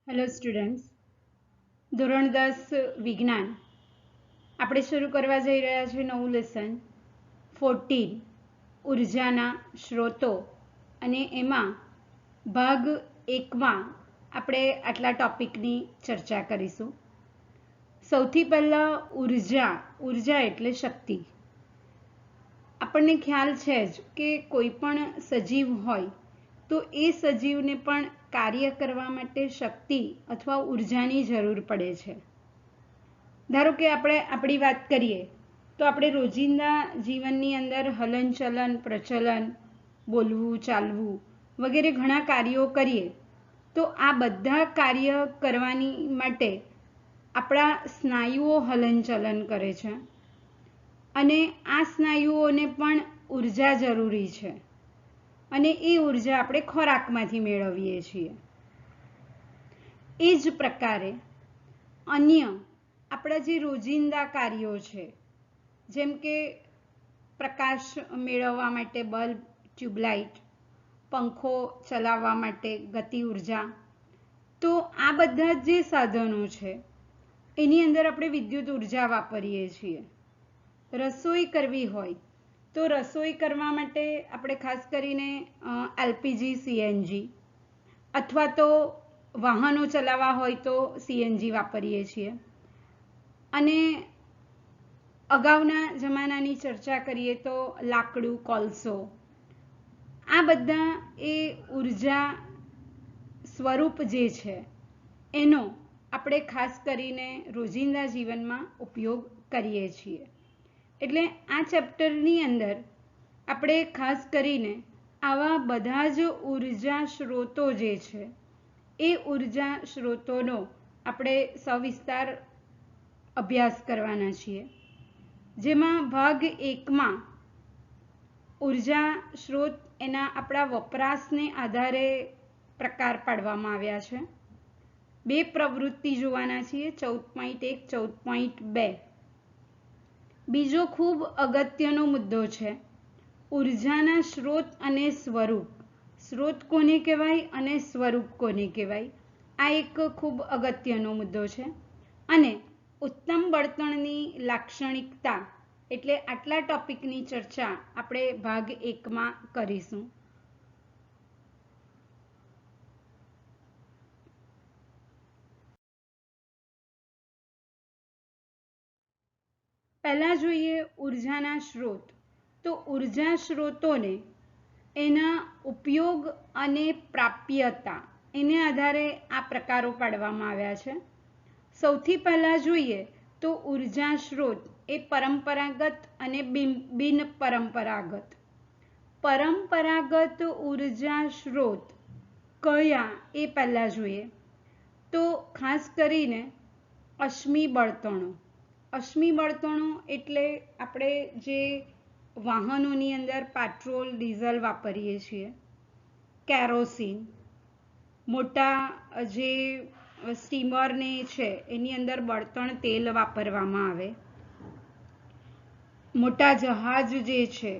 Hello students, ધોરણ 10 વિજ્ઞાન આપણે શરૂ કરવા જઈ રહ્યા છીએ નવું લેસન 14 ઉર્જાના સ્ત્રોતો અને એમાં ભાગ 1માં આપણે આટલા ટોપિકની ચર્ચા કરીશું. સૌથી પહેલાં ઉર્જા એટલે શક્તિ. આપણને ખ્યાલ છે જ કે કોઈ પણ સજીવ હોય તો એ સજીવને પણ કાર્ય કરવા માટે શક્તિ અથવા ઉર્જાની જરૂર પડે છે. ધારો કે આપણે આપણી વાત કરીએ તો આપણે રોજિંદા જીવનની અંદર હલનચલન, પ્રચલન, બોલવું, ચાલવું વગેરે ઘણા કાર્યો કરીએ તો આ બધા કાર્ય કરવાની માટે આપણા સ્નાયુઓ હલનચલન કરે છે અને આ સ્નાયુઓને પણ ઉર્જા જરૂરી છે અને એ ઉર્જા આપણે ખોરાકમાંથી મેળવીએ છીએ. એ જ પ્રકારે અન્ય આપણા જે રોજિંદા કાર્યો છે, જેમ કે પ્રકાશ મેળવવા માટે બલ્બ, ટ્યુબલાઇટ, પંખો ચલાવવા માટે ગતિ ઉર્જા, તો આ બધા જે સાધનો છે એની અંદર આપણે વિદ્યુત ઉર્જા વાપરીએ છીએ. રસોઈ કરવી હોય તો રસોઈ કરવા માટે આપણે ખાસ કરીને એલપીજી, સીએનજી અથવા તો વાહનો ચલાવવા હોય તો સીએનજી વાપરીએ છીએ. અને અગાઉના જમાનાની ચર્ચા કરીએ તો લાકડું, કોલસો, આ બધા એ ઉર્જા સ્વરૂપ જે છે એનો આપણે ખાસ કરીને રોજિંદા જીવનમાં ઉપયોગ કરીએ છીએ. એટલે આ ચેપ્ટરની અંદર આપણે ખાસ કરીને આવા બધા જ ઉર્જા સ્ત્રોતો જે છે એ ઉર્જા સ્ત્રોતોનો આપણે સવિસ્તાર અભ્યાસ કરવાના છીએ. જેમાં ભાગ 1માં ઉર્જા સ્ત્રોત એના આપણા વપરાશને આધારે પ્રકાર પાડવામાં આવ્યા છે. 2 પ્રવૃત્તિ જોવાના છીએ, 14.1, 14.2. બીજો ખૂબ અગત્યનો મુદ્દો છે ઉર્જાના સ્ત્રોત અને સ્વરૂપ. સ્ત્રોત કોને કહેવાય અને સ્વરૂપ કોને કહેવાય, આ એક ખૂબ અગત્યનો મુદ્દો છે. અને ઉત્તમ બળતણની લાક્ષણિકતા, એટલે આટલા ટોપિકની ચર્ચા આપણે ભાગ 1માં કરીશું. પહેલાં જોઈએ ઉર્જાના સ્ત્રોત. તો ઉર્જા સ્ત્રોતોને એના ઉપયોગ અને પ્રાપ્યતા એને આધારે આ પ્રકારો પાડવામાં આવ્યા છે. સૌથી પહેલાં જોઈએ તો ઉર્જા સ્ત્રોત એ પરંપરાગત અને બિન પરંપરાગત. પરંપરાગત ઉર્જા સ્ત્રોત કયા એ પહેલાં જોઈએ તો ખાસ કરીને અશ્મિ બળતણો. અશ્મિ બળતણો એટલે આપણે જે વાહનોની અંદર પેટ્રોલ, ડીઝલ વાપરીએ છીએ, કેરોસીન, મોટા જે સ્ટીમરને છે એની અંદર બળતણ તેલ વાપરવામાં આવે, મોટા જહાજ જે છે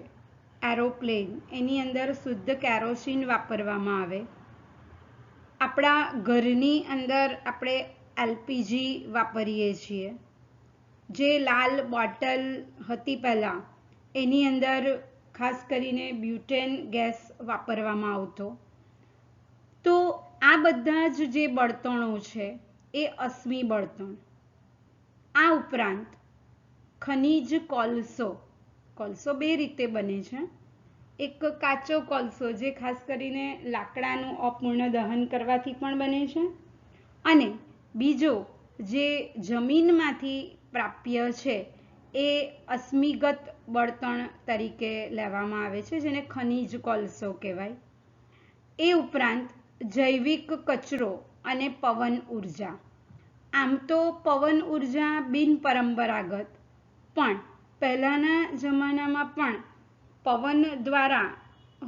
એરોપ્લેન એની અંદર શુદ્ધ કેરોસીન વાપરવામાં આવે, આપણા ઘરની અંદર આપણે એલપીજી વાપરીએ છીએ, જે લાલ બોટલ હતી પહેલાં એની અંદર ખાસ કરીને બ્યુટેન ગેસ વાપરવામાં આવતો. તો આ બધા જ જે બળતણો છે એ અશ્મિ બળતણ. આ ઉપરાંત ખનિજ કોલસો. કોલસો 2 રીતે બને છે. એક કાચો કોલસો જે ખાસ કરીને લાકડાનું અપૂર્ણ દહન કરવાથી પણ બને છે, અને બીજો જે જમીનમાંથી પ્રાપ્ય છે એ અશ્મિગત બળતણ તરીકે લેવામાં આવે છે, જેને ખનિજ કોલસો કહેવાય. એ ઉપરાંત જૈવિક કચરો અને પવન ઉર્જા. આમ તો પવન ઉર્જા બિન પરંપરાગત, પણ પહેલાંના જમાનામાં પણ પવન દ્વારા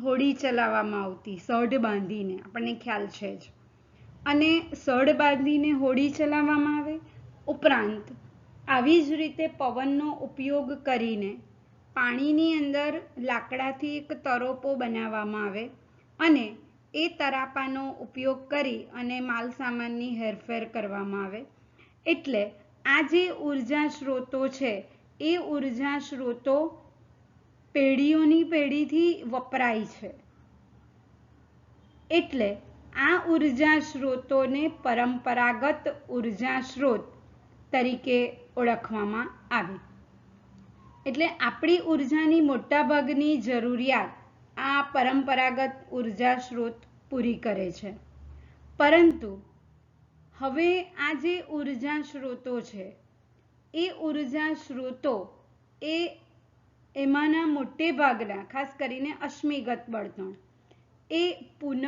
હોડી ચલાવવામાં આવતી, સઢ બાંધીને, આપણને ખ્યાલ છે જ. અને સઢ બાંધીને હોડી ચલાવવામાં આવે. ઉપરાંત આવી જ રીતે પવનનો ઉપયોગ કરીને પાણીની અંદર લાકડાથી એક તરોપો બનાવવામાં આવે અને એ તરાપાનો ઉપયોગ કરી અને માલ સામાનની હેરફેર કરવામાં આવે. એટલે આ જે ઉર્જા સ્ત્રોતો છે એ ઉર્જા સ્ત્રોતો પેઢીઓની પેઢીથી વપરાય છે. એટલે આ ઉર્જા સ્ત્રોતોને પરંપરાગત ઉર્જા સ્ત્રોત તરીકે ઓળખવામાં આવે. એટલે આપણી ઉર્જાની મોટાભાગની જરૂરિયાત આ પરંપરાગત ઉર્જા સ્ત્રોત પૂરી કરે છે. પરંતુ હવે આ જે ઉર્જા સ્ત્રોતો છે એ ઉર્જા સ્ત્રોતો એમાંના મોટે ભાગના, ખાસ કરીને અશ્મિગત બળતણ, એ પુનઃ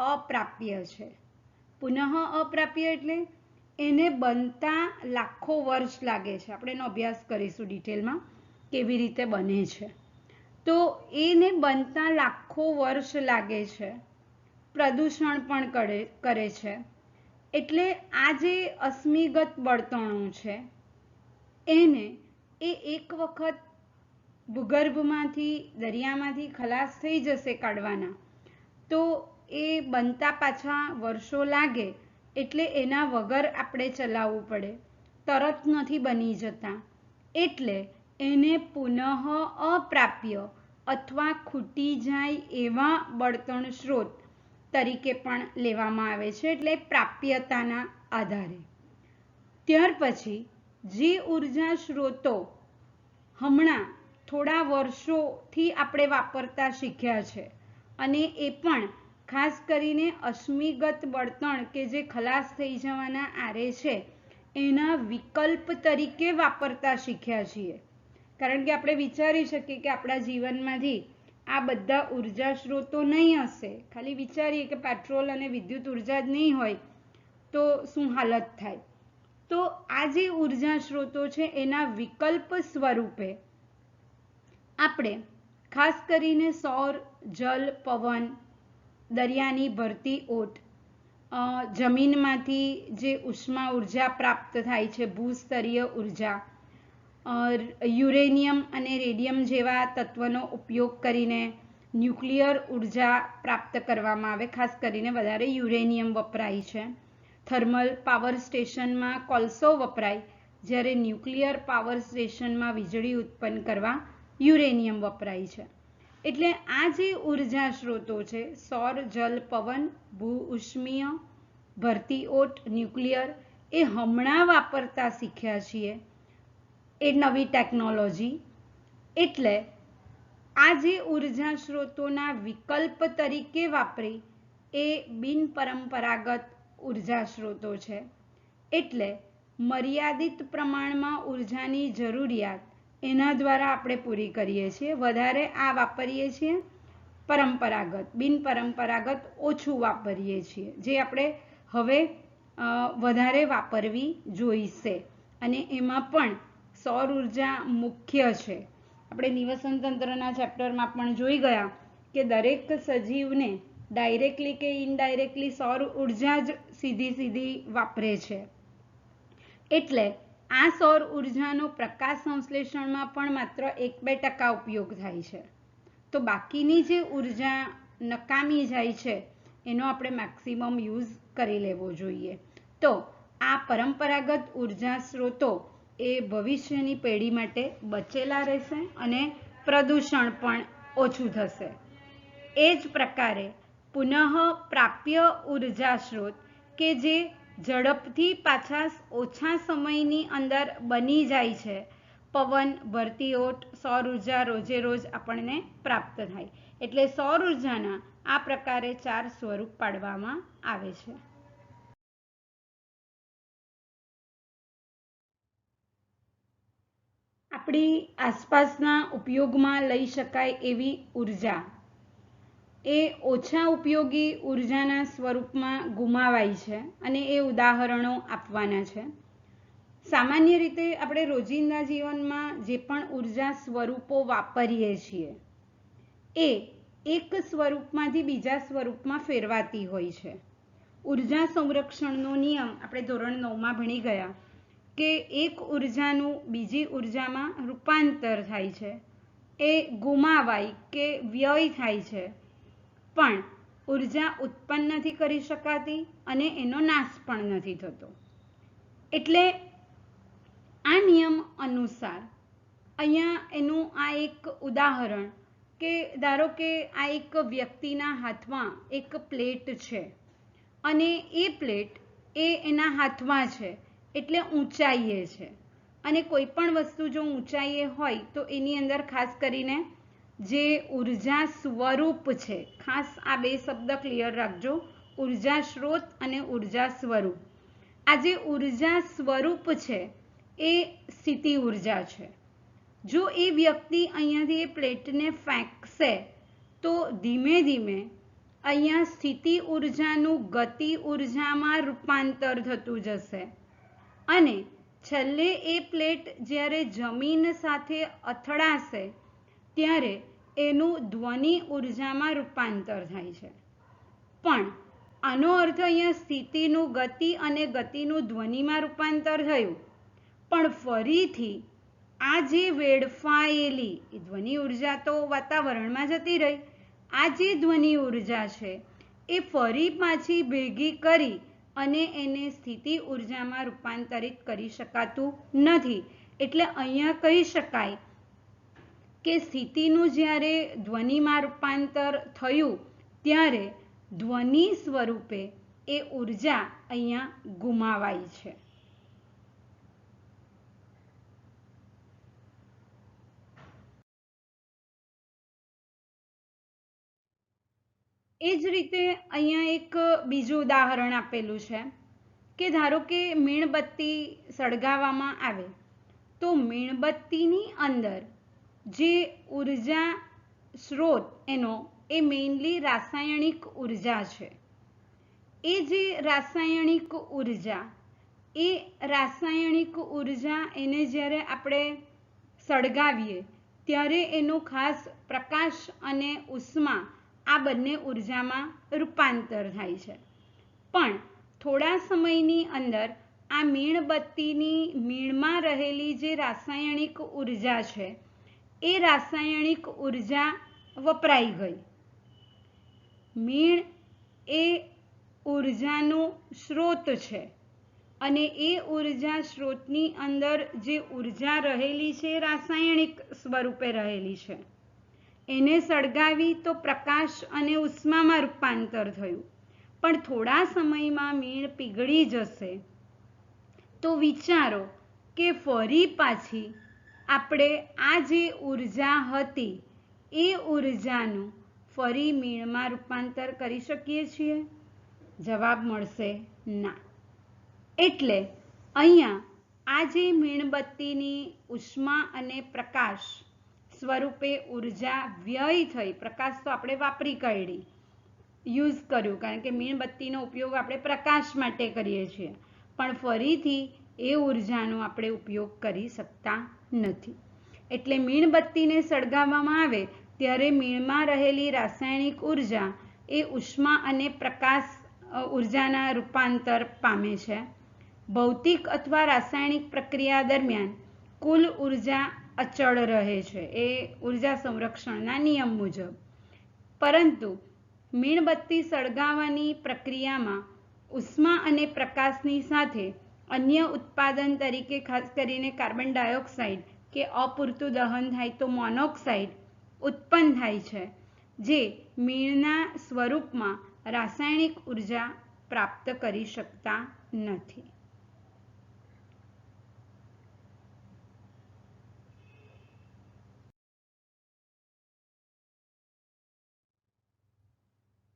અપ્રાપ્ય છે. પુનઃ અપ્રાપ્ય એટલે એને બનતા લાખો વર્ષ લાગે છે. આપણે એનો અભ્યાસ કરીશું ડિટેલમાં કેવી રીતે બને છે. તો એને બનતા લાખો વર્ષ લાગે છે. પ્રદૂષણ પણ કરે છે. એટલે આ જે અશ્મિગત બળતણો છે એને એક વખત ભૂગર્ભમાંથી, દરિયામાંથી ખલાસ થઈ જશે કાઢવાના, તો એ બનતા પાછા વર્ષો લાગે. એટલે એના વગર આપણે ચલાવવું પડે, તરત નથી બની જતા. એટલે એને પુનઃ અપ્રાપ્ય અથવા ખૂટી જાય એવા બળતણ સ્ત્રોત તરીકે પણ લેવામાં આવે છે. એટલે પ્રાપ્યતાના આધારે. ત્યાર પછી જે ઉર્જા સ્ત્રોતો હમણાં થોડા વર્ષોથી આપણે વાપરતા શીખ્યા છે અને એ પણ ખાસ કરીને અશ્મિગત બળતણ કે જે ખલાસ થઈ જવાના આરે છે એના વિકલ્પ તરીકે વાપરતા શીખ્યા છીએ. કારણ કે આપણે વિચારી શકીએ કે આપણા જીવનમાંથી આ બધા ઉર્જા સ્ત્રોતો નહીં હશે. ખાલી વિચારીએ કે પેટ્રોલ અને વિદ્યુત ઉર્જા જ નહીં હોય તો શું હાલત થાય. તો આ જે ઉર્જા સ્ત્રોતો છે એના વિકલ્પ સ્વરૂપે આપણે ખાસ કરીને સૌર, જલ, પવન, દરિયાની ભરતી ઓટ, જમીનમાંથી જે ઉષ્મા ઉર્જા પ્રાપ્ત થાય છે, ભૂસ્તરીય ઉર્જા, યુરેનિયમ અને રેડિયમ જેવા તત્વનો ઉપયોગ કરીને ન્યુક્લિયર ઉર્જા પ્રાપ્ત કરવામાં આવે. ખાસ કરીને વધારે યુરેનિયમ વપરાય છે. થર્મલ પાવર સ્ટેશનમાં કોલસો વપરાય, જ્યારે ન્યુક્લિયર પાવર સ્ટેશનમાં વીજળી ઉત્પન્ન કરવા યુરેનિયમ વપરાય છે. એટલે આ જે ઉર્જા સ્ત્રોતો છે સૌર, જલ, પવન, ભૂ ઉષ્મીય, ભરતી ઓટ, ન્યુક્લિયર, એ હમણાં વાપરતા શીખ્યા છીએ. એ નવી ટેકનોલોજી. એટલે આ જે ઉર્જા સ્ત્રોતોના વિકલ્પ તરીકે વાપરી એ બિનપરંપરાગત ઉર્જા સ્ત્રોતો છે. એટલે મર્યાદિત પ્રમાણમાં ઉર્જાની જરૂરિયાત એના દ્વારા આપણે પૂરી કરીએ છીએ. વધારે આ વાપરીએ છીએ પરંપરાગત. બિનપરંપરાગત ઓછું વાપરીએ છીએ, જે આપણે હવે વધારે વાપરવી જોઈશે. અને એમાં પણ સૌર ઉર્જા મુખ્ય છે. આપણે નિવસન તંત્રના ચેપ્ટરમાં પણ જોઈ ગયા કે દરેક સજીવને ડાયરેક્ટલી કે ઇનડાયરેક્ટલી સૌર ઉર્જા જ સીધી વાપરે છે. એટલે આ સૌર ઉર્જાનો પ્રકાશ સંશ્લેષણમાં પણ માત્ર 1-2% ઉપયોગ થાય છે. તો બાકીની જે ઉર્જા નકામી જાય છે એનો આપણે મેક્સિમમ યુઝ કરી લેવો જોઈએ. તો આ પરંપરાગત ઉર્જા સ્ત્રોતો એ ભવિષ્યની પેઢી માટે બચેલા રહેશે અને પ્રદૂષણ પણ ઓછું થશે. એ જ પ્રકારે પુનઃ પ્રાપ્ય ઉર્જા સ્ત્રોત કે જે ઝડપથી પાછા ઓછા સમયની અંદર બની જાય છે, પવન, ભરતી ઓટ, સૌર ઉર્જા રોજે રોજ આપણને પ્રાપ્ત થાય. એટલે સૌર ઉર્જાના આ પ્રકારે 4 સ્વરૂપ પાડવામાં આવે છે. આપણી આસપાસના ઉપયોગમાં લઈ શકાય એવી ઉર્જા એ ઓછા ઉપયોગી ઉર્જાના સ્વરૂપમાં ગુમાવાય છે અને એ ઉદાહરણો આપવાના છે. સામાન્ય રીતે આપણે રોજિંદા જીવનમાં જે પણ ઉર્જા સ્વરૂપો વાપરીએ છીએ એ એક સ્વરૂપમાંથી બીજા સ્વરૂપમાં ફેરવાતી હોય છે. ઉર્જા સંરક્ષણનો નિયમ આપણે ધોરણ 9માં ભણી ગયા કે એક ઉર્જાનું બીજી ઉર્જામાં રૂપાંતર થાય છે, એ ગુમાવાય કે વ્યય થાય છે. પણ ઉર્જા ઉત્પન્ન નથી કરી શકાતી અને એનો નાશ પણ નથી થતો. એટલે આ નિયમ અનુસાર અહીંયા એનું આ એક ઉદાહરણ કે ધારો કે આ એક વ્યક્તિના હાથમાં એક પ્લેટ છે અને એ પ્લેટ એ એના હાથમાં છે એટલે ઊંચાઈએ છે, અને કોઈ પણ વસ્તુ જો ઊંચાઈએ હોય તો એની અંદર ખાસ કરીને જે ઉર્જા સ્વરૂપ છે, ખાસ આ બે શબ્દ ક્લિયર રાખજો, ઉર્જા સ્ત્રોત અને ઉર્જા સ્વરૂપ. આ જે ઉર્જા સ્વરૂપ છે એ સ્થિતિ ઉર્જા છે. જો એ વ્યક્તિ અહીંયાથી એ પ્લેટને ફેંકશે તો ધીમે ધીમે અહીંયા સ્થિતિ ઉર્જાનું ગતિ ઉર્જામાં રૂપાંતર થતું જશે અને છેલ્લે એ પ્લેટ જ્યારે જમીન સાથે અથડાશે ત્યારે એનું ધ્વનિ ઉર્જામાં રૂપાંતર થાય છે. પણ આનો અર્થ અહીંયા સ્થિતિનું ગતિ અને ગતિનું ધ્વનિમાં રૂપાંતર થયું, પણ ફરીથી આ જે વેડફાયેલી ધ્વનિ ઉર્જા તો વાતાવરણમાં જતી રહી, આ જે ધ્વનિ ઉર્જા છે એ ફરી પાછી ભેગી કરી અને એને સ્થિતિ ઉર્જામાં રૂપાંતરિત કરી શકાતું નથી. એટલે અહીંયા કહી શકાય કે સ્થિતિનું જ્યારે ધ્વનિમાં રૂપાંતર થયું ત્યારે ધ્વનિ સ્વરૂપે એ ઉર્જા અહીંયા ગુમાવાઈ છે. એ જ રીતે અહીંયા એક બીજું ઉદાહરણ આપેલું છે કે ધારો કે મીણબત્તી સળગાવવામાં આવે તો મીણબત્તીની અંદર જે ઉર્જા સ્ત્રોત એનો એ મેઇનલી રાસાયણિક ઉર્જા છે. એ જે રાસાયણિક ઉર્જા એને જ્યારે આપણે સળગાવીએ ત્યારે એનું ખાસ પ્રકાશ અને ઉષ્મા આ બંને ઉર્જામાં રૂપાંતર થાય છે. પણ થોડા સમયની અંદર આ મીણબત્તીની મીણમાં રહેલી જે રાસાયણિક ઉર્જા છે એ રાસાયણિક ઉર્જા વપરાઈ ગઈ. મીણ એ ઉર્જાનું સ્ત્રોત છે અને એ ઉર્જા સ્ત્રોતની અંદર જે ઉર્જા રહેલી છે રાસાયણિક સ્વરૂપે રહેલી છે. એને સળગાવી તો પ્રકાશ અને ઉષ્મામાં રૂપાંતર થયું, પણ થોડા સમયમાં મીણ પીગળી જશે તો વિચારો કે ફરી પાછી આપણે આ જે ઉર્જા હતી એ ઉર્જાનું ફરી મીણમાં રૂપાંતર કરી શકીએ છીએ? જવાબ મળશે ના. એટલે અહીંયા આ જે મીણબત્તીની ઉષ્મા અને પ્રકાશ સ્વરૂપે ઉર્જા વ્યય થઈ, પ્રકાશ તો આપણે વાપરી કાઢી, યુઝ કર્યું, કારણ કે મીણબત્તીનો ઉપયોગ આપણે પ્રકાશ માટે કરીએ છીએ, પણ ફરીથી એ ઉર્જાનો આપણે ઉપયોગ કરી શકતા નથી. એટલે મીણબત્તીને સળગાવવામાં આવે ત્યારે મીણમાં રહેલી રાસાયણિક ઉર્જા એ ઉષ્મા અને પ્રકાશ ઉર્જાના રૂપાંતર પામે છે. ભૌતિક અથવા રાસાયણિક પ્રક્રિયા દરમિયાન કુલ ઉર્જા અચળ રહે છે, એ ઉર્જા સંરક્ષણના નિયમ મુજબ. પરંતુ મીણબત્તી સળગાવવાની પ્રક્રિયામાં ઉષ્મા અને પ્રકાશની સાથે અન્ય ઉત્પાદન તરીકે ખાસ કરીને કાર્બન ડાયોક્સાઇડ કે અપૂરતું દહન થાય તો મોનોક્સાઇડ ઉત્પન્ન થાય છે, જે મીણના સ્વરૂપમાં રાસાયણિક ઉર્જા પ્રાપ્ત કરી શકતા નથી.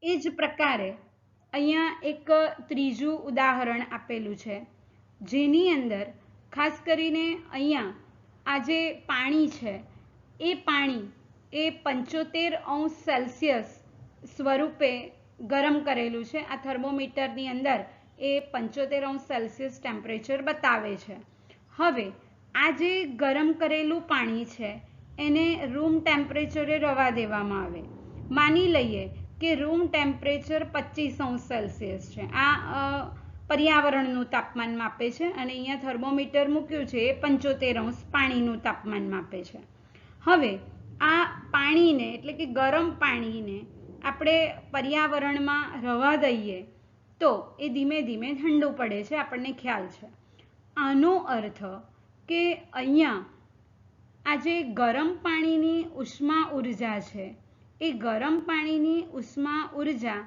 એ જ પ્રકારે અહીંયા એક ત્રીજું ઉદાહરણ આપેલું છે, જેની અંદર ખાસ કરીને અહીંયા આ જે પાણી છે એ પાણી એ 75°C સ્વરૂપે ગરમ કરેલું છે. આ થર્મોમીટરની અંદર એ 75°C ટેમ્પરેચર બતાવે છે. હવે આ જે ગરમ કરેલું પાણી છે એને રૂમ ટેમ્પરેચરે રવા દેવામાં આવે. માની લઈએ કે રૂમ ટેમ્પરેચર 25°C છે. આ પર્યાવરણનું તાપમાન માપે છે અને અહીંયા થર્મોમીટર મૂક્યું છે એ 75° પાણીનું તાપમાન માપે છે. હવે આ પાણીને એટલે કે ગરમ પાણીને આપણે પર્યાવરણમાં રવા દઈએ તો એ ધીમે ધીમે ઠંડુ પડે છે, આપણને ખ્યાલ છે. આનો અર્થ કે અહીંયા આ જે ગરમ પાણીની ઉષ્મા ઉર્જા છે એ ગરમ પાણીની ઉષ્મા ઉર્જા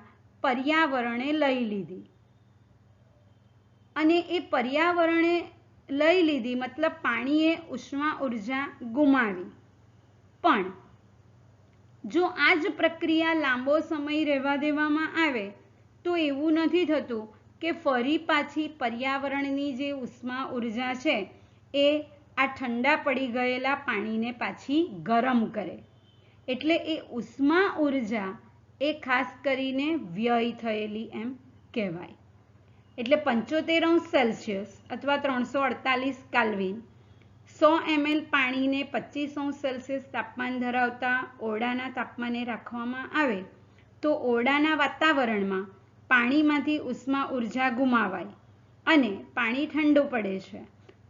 પર્યાવરણે લઈ લીધી અને એ પર્યાવરણે લઈ લીધી મતલબ પાણીએ ઉષ્મા ઉર્જા ગુમાવી. પણ જો આ જ પ્રક્રિયા લાંબો સમય રહેવા દેવામાં આવે તો એવું નથી થતું કે ફરી પાછી પર્યાવરણની જે ઉષ્મા ઉર્જા છે એ આ ઠંડા પડી ગયેલા પાણીને પાછી ગરમ કરે. એટલે એ ઉષ્મા ઉર્જા એ ખાસ કરીને વ્યય થયેલી એમ કહેવાય. એટલે 75°C અથવા 348 કેલ્વિન 100 ml પાણીને 25°C તાપમાન ધરાવતા ઓરડાના તાપમાને રાખવામાં આવે તો ઓરડાના વાતાવરણમાં પાણીમાંથી ઉષ્મા ઉર્જા ગુમાવાય અને પાણી ઠંડુ પડે છે.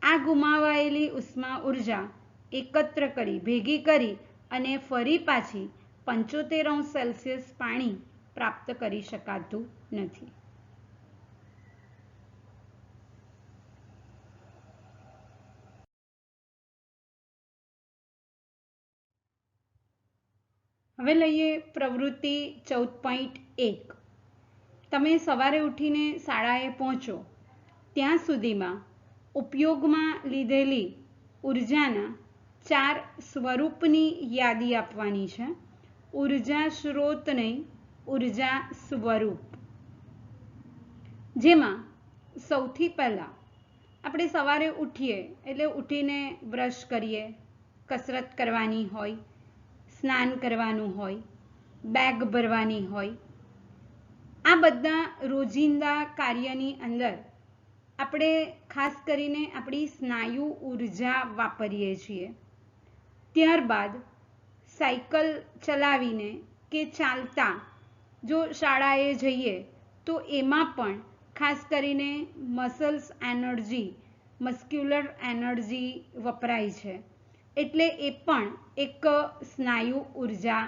આ ગુમાવાયેલી ઉષ્મા ઉર્જા એકત્ર કરી ભેગી કરી અને ફરી પાછી 75°C પાણી પ્રાપ્ત કરી શકાતું નથી. હવે લઈએ પ્રવૃત્તિ 14.1. તમે સવારે ઉઠીને શાળાએ પહોંચો ત્યાં સુધીમાં ઉપયોગમાં લીધેલી ઉર્જાના 4 સ્વરૂપની યાદી આપવાની છે. ઉર્જા સ્ત્રોત નહીં, ઉર્જા સ્વરૂપ. જેમાં સૌથી પહેલાં આપણે સવારે ઉઠીએ એટલે ઉઠીને બ્રશ કરીએ, કસરત કરવાની હોય, સ્નાન કરવાનું હોય, બેગ ભરવાની હોય, આ બધા રોજિંદા કાર્યની અંદર આપણે ખાસ કરીને આપણી સ્નાયુ ઉર્જા વાપરીએ છીએ. ત્યારબાદ સાયકલ ચલાવીને કે ચાલતા જો શાળાએ જઈએ તો એમાં પણ ખાસ કરીને મસ્ક્યુલર એનર્જી વપરાય છે. એટલે એ પણ એક સ્નાયુ ઉર્જા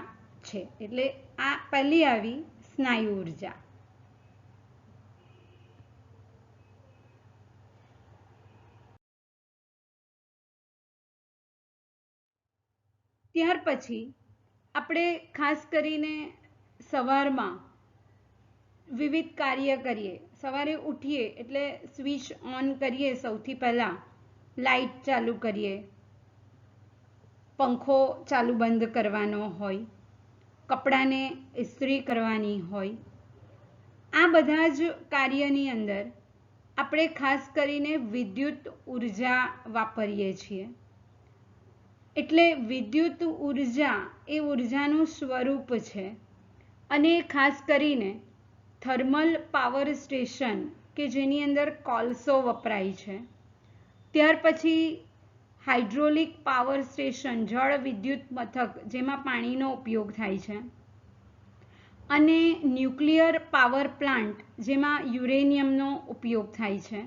છે. એટલે આ પહેલી આવી સ્નાયુ ઉર્જા. ત્યાર પછી આપણે ખાસ કરીને સવારમાં વિવિધ કાર્ય કરીએ. સવારે ઉઠીએ એટલે સ્વિચ ઓન કરીએ, સૌથી પહેલાં લાઇટ ચાલુ કરીએ, પંખો ચાલુ બંધ કરવાનો હોય, કપડાને ઇસ્ત્રી કરવાની હોય. આ બધા જ કાર્યની અંદર આપણે ખાસ કરીને વિદ્યુત ઉર્જા વાપરીએ છીએ. એટલે વિદ્યુત ઉર્જા એ ઉર્જાનું સ્વરૂપ છે અને ખાસ કરીને થર્મલ પાવર સ્ટેશન કે જેની અંદર કોલસો વપરાય છે, ત્યાર પછી હાઇડ્રોલિક પાવર સ્ટેશન જળ વિદ્યુત મથક જેમાં પાણીનો ઉપયોગ થાય છે, અને ન્યુક્લિયર પાવર પ્લાન્ટ જેમાં યુરેનિયમનો ઉપયોગ થાય છે.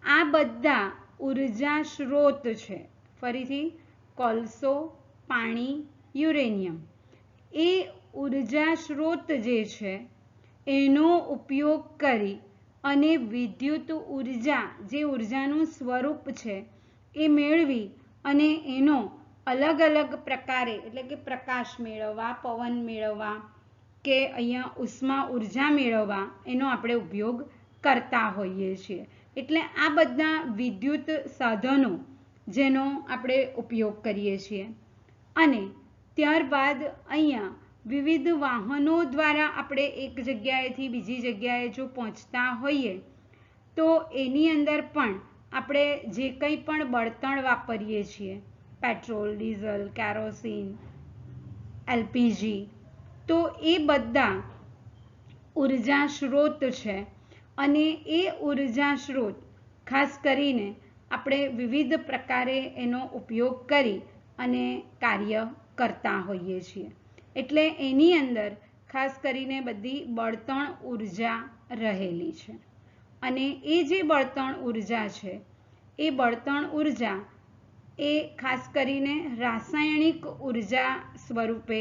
આ બધા ઉર્જા સ્ત્રોત છે. ફરીથી કોલસો, પાણી, યુરેનિયમ એ ઉર્જા સ્ત્રોત જે છે એનો ઉપયોગ કરી અને વિદ્યુત ઉર્જા જે ઉર્જાનું સ્વરૂપ છે એ મેળવી અને એનો અલગ અલગ પ્રકારે એટલે કે પ્રકાશ મેળવવા, પવન મેળવવા કે અહીંયા ઉષ્મા ઉર્જા મેળવવા એનો આપણે ઉપયોગ કરતા હોઈએ છીએ. એટલે આ બધા વિદ્યુત સાધનો જેનો આપણે ઉપયોગ કરીએ છીએ. અને ત્યારબાદ અહીંયા વિવિધ વાહનો દ્વારા આપણે એક જગ્યાએથી બીજી જગ્યાએ જો પહોંચતા હોઈએ તો એની અંદર પણ આપણે જે કંઈ પણ બળતણ વાપરીએ છીએ, પેટ્રોલ, ડીઝલ, કેરોસીન, એલપીજી, તો એ બધા ઉર્જા સ્ત્રોત છે. અને એ ઉર્જા સ્ત્રોત ખાસ કરીને આપણે વિવિધ પ્રકારે એનો ઉપયોગ કરી અને કાર્ય કરતા હોઈએ છીએ. એટલે એની અંદર ખાસ કરીને બધી બળતણ ઉર્જા રહેલી છે. અને એ જે બળતણ ઉર્જા છે એ બળતણ ઉર્જા એ ખાસ કરીને રાસાયણિક ઉર્જા સ્વરૂપે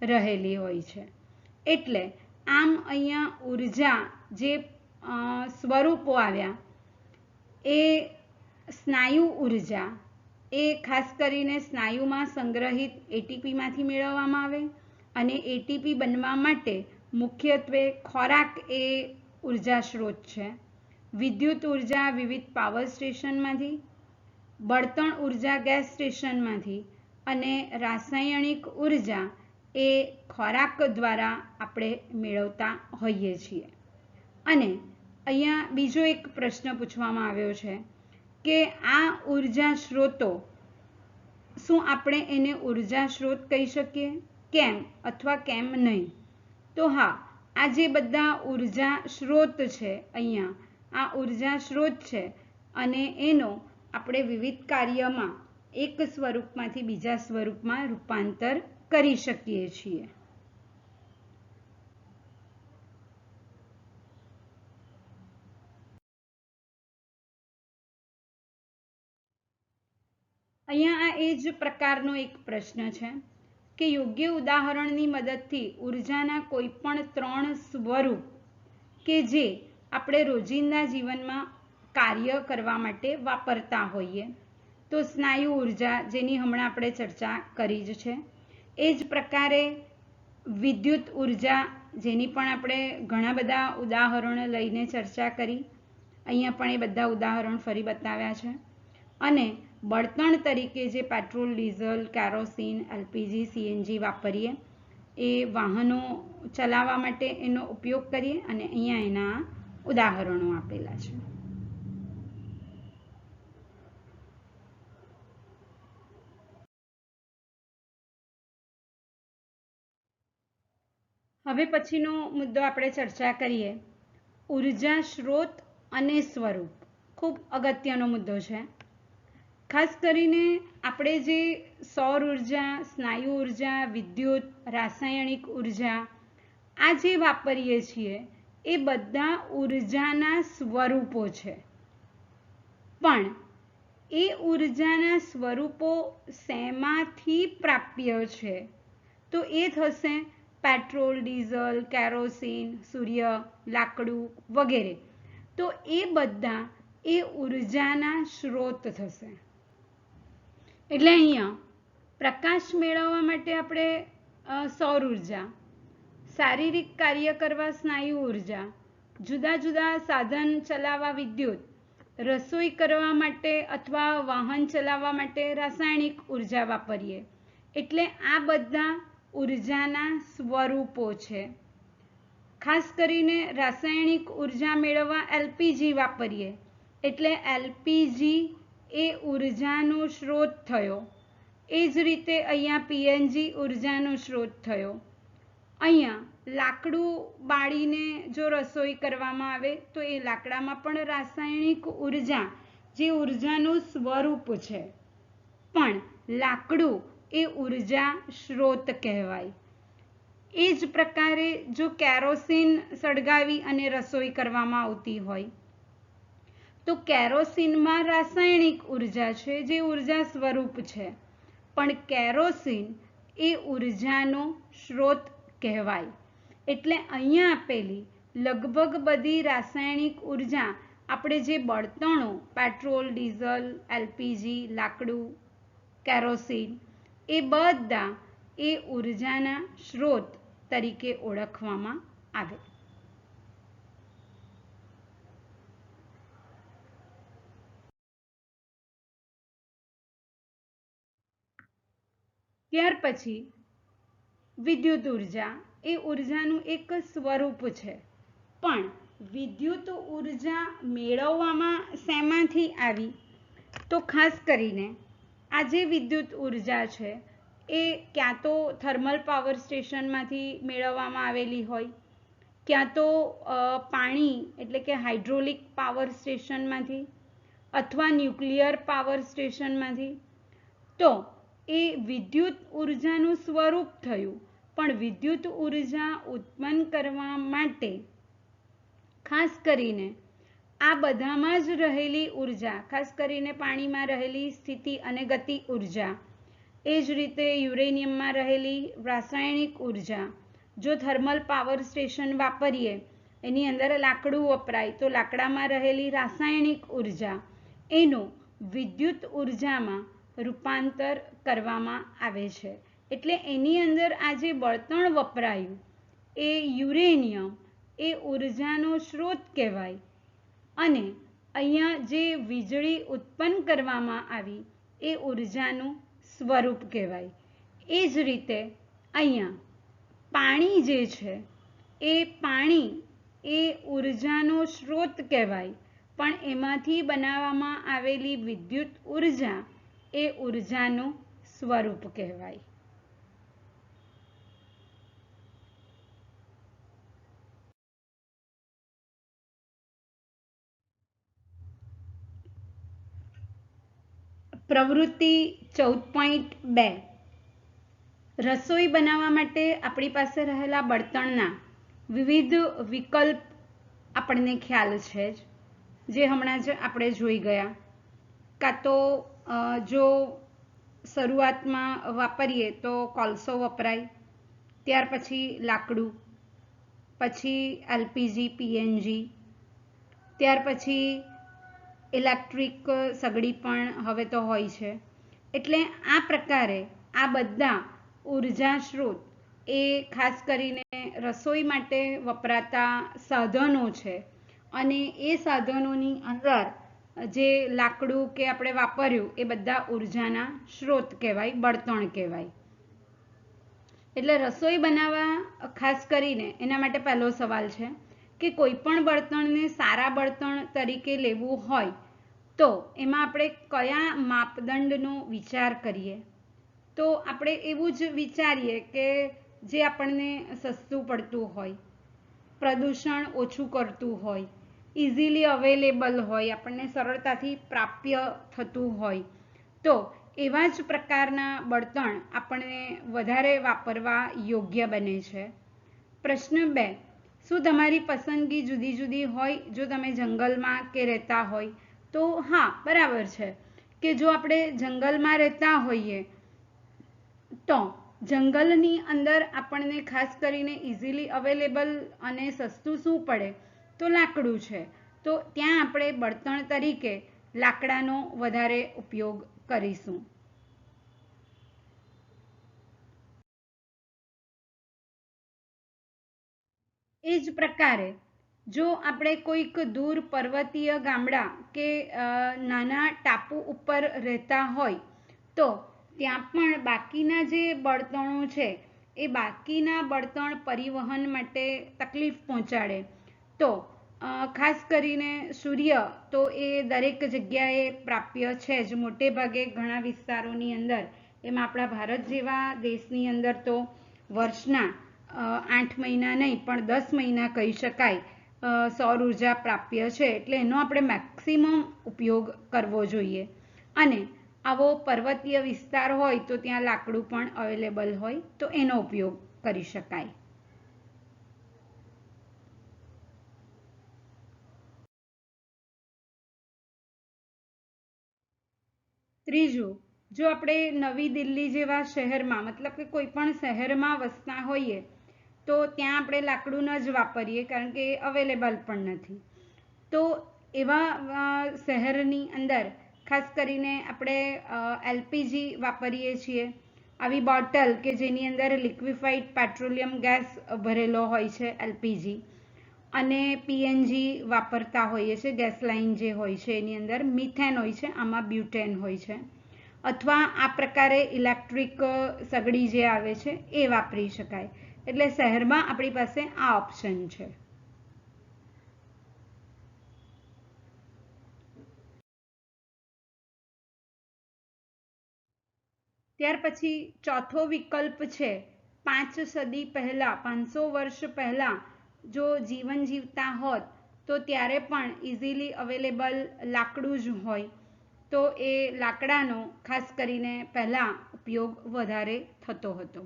રહેલી હોય છે. એટલે આમ અહીંયા ઉર્જા જે સ્વરૂપો આવ્યા એ સ્નાયુ ઉર્જા એ ખાસ કરીને સ્નાયુમાં સંગ્રહિત એટીપીમાંથી મેળવવામાં આવે અને એટીપી બનવા માટે મુખ્યત્વે ખોરાક એ ઉર્જા સ્ત્રોત છે. વિદ્યુત ઉર્જા વિવિધ પાવર સ્ટેશનમાંથી, બળતણ ઉર્જા ગેસ સ્ટેશનમાંથી અને રાસાયણિક ઉર્જા એ ખોરાક દ્વારા આપણે મેળવતા હોઈએ છીએ. અને અહીંયા બીજો એક પ્રશ્ન પૂછવામાં આવ્યો છે કે આ ઉર્જા સ્ત્રોતો શું આપણે એને ઉર્જા સ્ત્રોત કહી શકીએ, કેમ અથવા કેમ નહીં? તો હા, આ જે બધા ઉર્જા સ્ત્રોત છે, અહીંયા આ ઉર્જા સ્ત્રોત છે અને એનો આપણે વિવિધ કાર્યમાં એક સ્વરૂપમાંથી બીજા સ્વરૂપમાં રૂપાંતર કરી શકીએ છીએ. અહીંયા આ એ જ પ્રકારનો એક પ્રશ્ન છે કે યોગ્ય ઉદાહરણની મદદથી ઉર્જાના કોઈ પણ 3 સ્વરૂપ કે જે આપણે રોજિંદા જીવનમાં કાર્ય કરવા માટે વાપરતા હોઈએ. તો સ્નાયુ ઉર્જા, જેની હમણાં આપણે ચર્ચા કરી જ છે, એ જ પ્રકારે વિદ્યુત ઉર્જા, જેની પણ આપણે ઘણા બધા ઉદાહરણો લઈને ચર્ચા કરી. અહીંયા પણ એ બધા ઉદાહરણ ફરી બતાવ્યા છે. અને બળતણ તરીકે જે petrol, diesel, kerosene, LPG, CNG વાપરીએ એ વાહનો ચલાવવા માટે એનો ઉપયોગ કરીએ અને અહીંયા એના ઉદાહરણો આપેલા છે. હવે પછીનો મુદ્દો આપણે ચર્ચા કરીએ, ઉર્જા સ્ત્રોત અને સ્વરૂપ. ખૂબ અગત્યનો મુદ્દો છે. ખાસ કરીને આપણે જે સૌર ઉર્જા, સ્નાયુ ઉર્જા, વિદ્યુત, રાસાયણિક ઉર્જા આ જે વાપરીએ છીએ એ બધા ઉર્જાના સ્વરૂપો છે. પણ એ ઉર્જાના સ્વરૂપો શેમાંથી પ્રાપ્ય છે? તો એ થશે પેટ્રોલ, ડીઝલ, કેરોસીન, સૂર્ય, લાકડું વગેરે. તો એ બધા એ ઉર્જાના સ્ત્રોત થશે. એટલે અહીંયા પ્રકાશ મેળવવા માટે આપણે સૌર ઉર્જા, શારીરિક કાર્ય કરવા સ્નાયુ ઉર્જા, જુદા જુદા સાધન ચલાવવા વિદ્યુત, રસોઈ કરવા માટે અથવા વાહન ચલાવવા માટે રાસાયણિક ઉર્જા વાપરીએ. એટલે આ બધા ઉર્જાના સ્વરૂપો છે. ખાસ કરીને રાસાયણિક ઉર્જા મેળવવા એલપીજી વાપરીએ એટલે એલપીજી એ ઉર્જાનો સ્ત્રોત થયો. એ જ રીતે અહીંયા પીએનજી ઉર્જાનો સ્ત્રોત થયો. અહીંયા લાકડું બાળીને જો રસોઈ કરવામાં આવે તો એ લાકડામાં પણ રાસાયણિક ઉર્જા, જે ઉર્જાનું સ્વરૂપ છે, પણ લાકડું એ ઉર્જા સ્ત્રોત કહેવાય. એ જ પ્રકારે જો કેરોસીન સળગાવી અને રસોઈ કરવામાં આવતી હોય તો કેરોસીનમાં રાસાયણિક ઉર્જા છે, જે ઉર્જા સ્વરૂપ છે, પણ કેરોસીન એ ઉર્જાનો સ્ત્રોત કહેવાય. એટલે અહીંયા આપેલી લગભગ બધી રાસાયણિક ઉર્જા આપણે જે બળતણો પેટ્રોલ, ડીઝલ, એલપીજી, લાકડું, કેરોસીન એ બધા એ ઉર્જાના સ્ત્રોત તરીકે ઓળખવામાં આવે. ત્યાર પછી વિદ્યુત ઉર્જા એ ઉર્જાનું એક સ્વરૂપ છે. પણ વિદ્યુત ઉર્જા મેળવવામાં શેમાંથી આવી? તો ખાસ કરીને આ જે વિદ્યુત ઉર્જા છે એ ક્યાં તો થર્મલ પાવર સ્ટેશનમાંથી મેળવવામાં આવેલી હોય, ક્યાં તો પાણી એટલે કે હાઇડ્રોલિક પાવર સ્ટેશનમાંથી અથવા ન્યુક્લિયર પાવર સ્ટેશનમાંથી. તો એ વિદ્યુત ઉર્જાનું સ્વરૂપ થયું. પણ વિદ્યુત ઉર્જા ઉત્પન્ન કરવા માટે ખાસ કરીને આ બધામાં જ રહેલી ઉર્જા, ખાસ કરીને પાણીમાં રહેલી સ્થિતિ અને ગતિ ઉર્જા, એ જ રીતે યુરેનિયમમાં રહેલી રાસાયણિક ઉર્જા જો થર્મલ પાવર સ્ટેશન વાપરીએ એની અંદર લાકડું વપરાય તો લાકડામાં રહેલી રાસાયણિક ઉર્જા એનું વિદ્યુત ઉર્જામાં રૂપાંતર કરવામાં આવે છે. એટલે એની અંદર આ જે બળતણ વપરાયું એ યુરેનિયમ એ ઉર્જાનો સ્ત્રોત કહેવાય અને અહીંયા જે વીજળી ઉત્પન્ન કરવામાં આવી એ ઉર્જાનું સ્વરૂપ કહેવાય. એ જ રીતે અહીંયા પાણી જે છે એ પાણી એ ઉર્જાનો સ્ત્રોત કહેવાય પણ એમાંથી બનાવવામાં આવેલી વિદ્યુત ઉર્જા એ ઉર્જાનું સ્વરૂપ કહેવાય. પ્રવૃત્તિ 14.2 રસોઈ બનાવવા માટે આપણી પાસે રહેલા બળતણના વિવિધ વિકલ્પ આપણને ખ્યાલ છે જે હમણાં જ આપણે જોઈ ગયા. કાં તો જો શરૂઆતમાં વાપરીએ તો કોલસો વપરાય, ત્યાર પછી લાકડું, પછી એલપીજી પીએનજી, ત્યાર પછી ઇલેક્ટ્રિક સગડી પણ હવે તો હોય છે. એટલે આ પ્રકારે આ બધા ઉર્જા સ્ત્રોત એ ખાસ કરીને રસોઈ માટે વપરાતા સાધનો છે અને એ સાધનોની અંદર જે લાકડું કે આપણે વાપર્યું એ બધા ઉર્જાના સ્ત્રોત કહેવાય, બળતણ કહેવાય. એટલે રસોઈ બનાવવા ખાસ કરીને એના માટે પહેલો સવાલ છે કે કોઈ પણ બળતણને સારા બળતણ તરીકે લેવું હોય તો એમાં આપણે કયા માપદંડનો વિચાર કરીએ? તો આપણે એવું જ વિચારીએ કે જે આપણને સસ્તું પડતું હોય, પ્રદૂષણ ઓછું કરતું હોય, ઇઝીલી અવેલેબલ હોય, આપણને સરળતાથી પ્રાપ્ય થતું હોય તો એવા જ પ્રકારના બળતણ આપણને વધારે વાપરવા યોગ્ય બને છે. પ્રશ્ન 2, શું તમારી પસંદગી જુદી જુદી હોય જો તમે જંગલમાં કે રહેતા હોય? તો હા, બરાબર છે કે જો આપણે જંગલમાં રહેતા હોઈએ તો જંગલની અંદર આપણને ખાસ કરીને ઇઝીલી અવેલેબલ અને સસ્તું શું પડે? તો લાકડું છે. તો ત્યાં આપણે બળતણ તરીકે લાકડાનો વધારે ઉપયોગ કરીશું. એ જ પ્રકારે જો આપણે કોઈક દૂર પર્વતીય ગામડા કે નાના ટાપુ ઉપર રહેતા હોય તો ત્યાં પણ બાકીના જે બળતણો છે એ બાકીના બળતણ પરિવહન માટે તકલીફ પહોંચાડે. તો ખાસ કરીને સૂર્ય તો એ દરેક જગ્યાએ પ્રાપ્ય છે જ, મોટે ભાગે ઘણા વિસ્તારોની અંદર. એમાં આપણા ભારત જેવા દેશની અંદર તો વર્ષના 8 મહિના નહીં પણ 10 મહિના કહી શકાય સૌર ઉર્જા પ્રાપ્ય છે. એટલે એનો આપણે મેક્સિમમ ઉપયોગ કરવો જોઈએ. અને આવો પર્વતીય વિસ્તાર હોય તો ત્યાં લાકડું પણ અવેલેબલ હોય તો એનો ઉપયોગ કરી શકાય. ત્રીજું, જો આપણે નવી દિલ્હી જેવા શહેરમાં, મતલબ કે કોઈ પણ શહેરમાં વસતા હોઈએ તો ત્યાં આપણે લાકડું ન જ વાપરીએ કારણ કે અવેલેબલ પણ નથી. તો એવા શહેરની અંદર ખાસ કરીને આપણે એલપીજી વાપરીએ છીએ, આવી બોટલ કે જેની અંદર લિક્વિફાઈડ પેટ્રોલિયમ ગેસ ભરેલો હોય છે એલપીજી, અને પીએનજી વાપરતા હોઈએ છીએ. ગેસ લાઇન જે હોય છે એની અંદર મિથેન હોય છે, આમાં બ્યુટેન હોય છે. અથવા આ પ્રકારે ઇલેક્ટ્રિક સગડી જે આવે છે એ વાપરી શકાય. એટલે શહેરમાં આપણી પાસે આ ઓપ્શન છે. ત્યાર પછી ચોથો વિકલ્પ છે 5 સદી પહેલા, 500 વર્ષ પહેલા જો જીવન જીવતા હોત તો ત્યારે પણ ઇઝીલી અવેલેબલ લાકડું જ હોય તો એ લાકડાનો ખાસ કરીને પહેલા ઉપયોગ વધારે થતો હતો.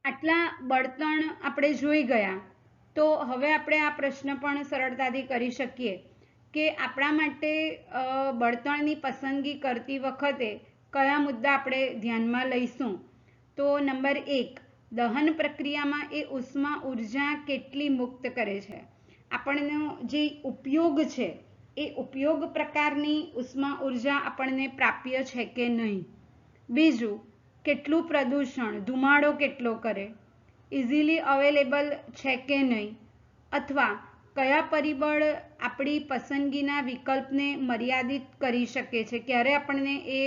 આટલા બળતણ આપણે જોઈ ગયા તો હવે આપણે આ પ્રશ્ન પણ સરળતાથી કરી શકીએ કે આપણા માટે બળતણની પસંદગી કરતી વખતે કયા મુદ્દા આપણે ધ્યાનમાં લઈશું. તો નંબર 1, દહન પ્રક્રિયામાં એ ઉષ્મા ઉર્જા કેટલી મુક્ત કરે છે. આપણનો જે ઉપયોગ છે એ ઉપયોગ પ્રકારની ઉષ્મા ઉર્જા આપણને પ્રાપ્ય છે કે નહીં. બીજું, કેટલું પ્રદૂષણ, ધુમાડો કેટલો કરે, ઇઝીલી અવેલેબલ છે કે નહીં, અથવા કયા પરિબળ આપણી પસંદગીના વિકલ્પને મર્યાદિત કરી શકે છે. ક્યારે આપણને એ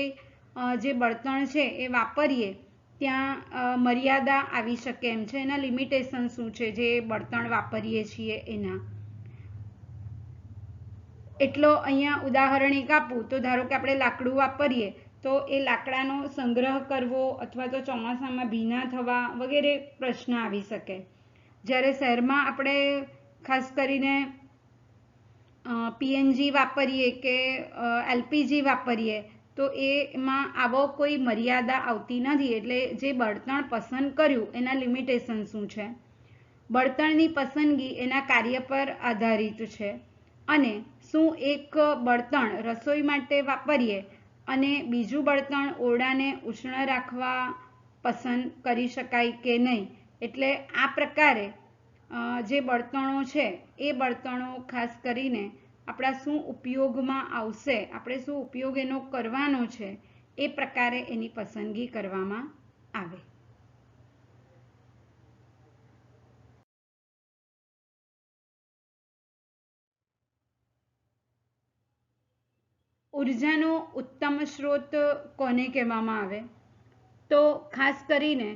જે બળતણ છે એ વાપરીએ ત્યાં મર્યાદા આવી શકે એમ છે, એના લિમિટેશન શું છે જે બળતણ વાપરીએ છીએ એના. એટલો અહીંયા ઉદાહરણ એક આપું તો ધારો કે આપણે લાકડું વાપરીએ તો એ લાકડાનો સંગ્રહ કરવો અથવા તો ચોમાસામાં ભીના થવા વગેરે પ્રશ્ન આવી શકે. જ્યારે શહેરમાં આપણે ખાસ કરીને પીએનજી વાપરીએ કે એલપીજી વાપરીએ તો એમાં આવો કોઈ મર્યાદા આવતી નથી. એટલે જે બળતણ પસંદ કર્યું એના લિમિટેશન શું છે. બળતણની પસંદગી એના કાર્ય પર આધારિત છે અને શું એક બળતણ રસોઈ માટે વાપરીએ અને બીજું બળતણ ઓરડાને ઉષ્ણ રાખવા પસંદ કરી શકાય કે નહીં. એટલે આ પ્રકારે જે બળતણો છે એ બળતણો ખાસ કરીને આપણા શું ઉપયોગમાં આવશે, આપણે શું ઉપયોગ એનો કરવાનો છે એ પ્રકારે એની પસંદગી કરવામાં આવે. ઉર્જાનો ઉત્તમ સ્ત્રોત કોને કહેવામાં આવે? તો ખાસ કરીને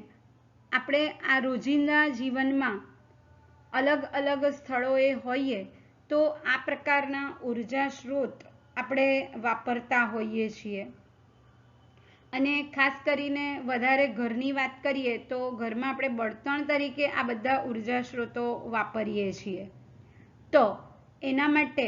આપણે આ રોજિંદા જીવનમાં અલગ અલગ સ્થળોએ હોઈએ તો આ પ્રકારના ઉર્જા સ્ત્રોત આપણે વાપરતા હોઈએ છીએ. અને ખાસ કરીને વધારે ઘરની વાત કરીએ તો ઘરમાં આપણે બળતણ તરીકે આ બધા ઉર્જા સ્ત્રોતો વાપરીએ છીએ. તો એના માટે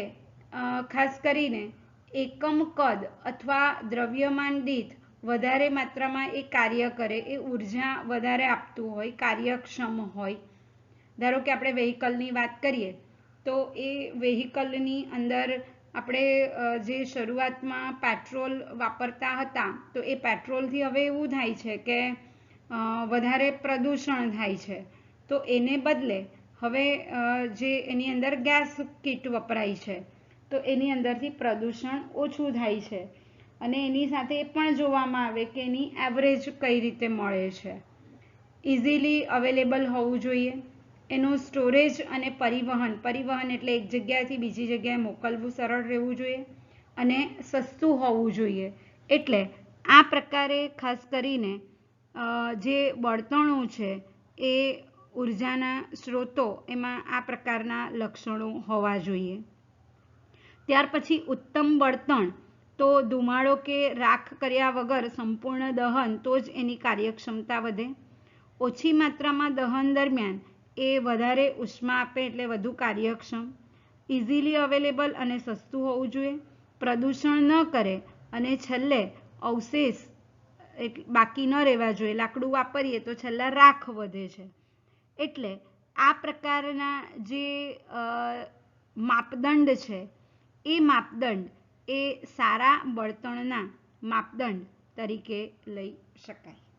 ખાસ કરીને એકમ કદ અથવા દ્રવ્યમાન દીઠ વધારે માત્રામાં એ કાર્ય કરે, એ ઉર્જા વધારે આપતું હોય, કાર્યક્ષમ હોય. ધારો કે આપણે વેહિકલની વાત કરીએ તો એ વેહિકલની અંદર આપણે જે શરૂઆતમાં પેટ્રોલ વાપરતા હતા તો એ પેટ્રોલથી હવે એવું થાય છે કે વધારે પ્રદૂષણ થાય છે. તો એને બદલે હવે જે એની અંદર ગેસ કીટ વપરાય છે તો એની અંદરથી પ્રદૂષણ ઓછું થાય છે. અને એની સાથે એ પણ જોવામાં આવે કે એની એવરેજ કઈ રીતે મળે છે. ઇઝીલી અવેલેબલ હોવું જોઈએ. એનું સ્ટોરેજ અને પરિવહન એટલે એક જગ્યાએથી બીજી જગ્યાએ મોકલવું સરળ રહેવું જોઈએ અને સસ્તું હોવું જોઈએ. એટલે આ પ્રકારે ખાસ કરીને જે બળતણો છે એ ઉર્જાના સ્ત્રોતો એમાં આ પ્રકારના લક્ષણો હોવા જોઈએ. ત્યાર પછી ઉત્તમ બળતણ તો ધુમાડો કે રાખ કર્યા વગર સંપૂર્ણ દહન તો જ એની કાર્યક્ષમતા વધે. ઓછી માત્રામાં દહન દરમિયાન એ વધારે ઉષ્મા આપે એટલે વધુ કાર્યક્ષમ. ઇઝીલી અવેલેબલ અને સસ્તું હોવું જોઈએ. પ્રદૂષણ ન કરે અને છેલ્લે અવશેષ બાકી ન રહેવા જોઈએ. લાકડું વાપરીએ તો છેલ્લા રાખ વધે છે. એટલે આ પ્રકારના જે માપદંડ છે એ માપદંડ એ સારા બળતણના માપદંડ તરીકે લઈ શકાય.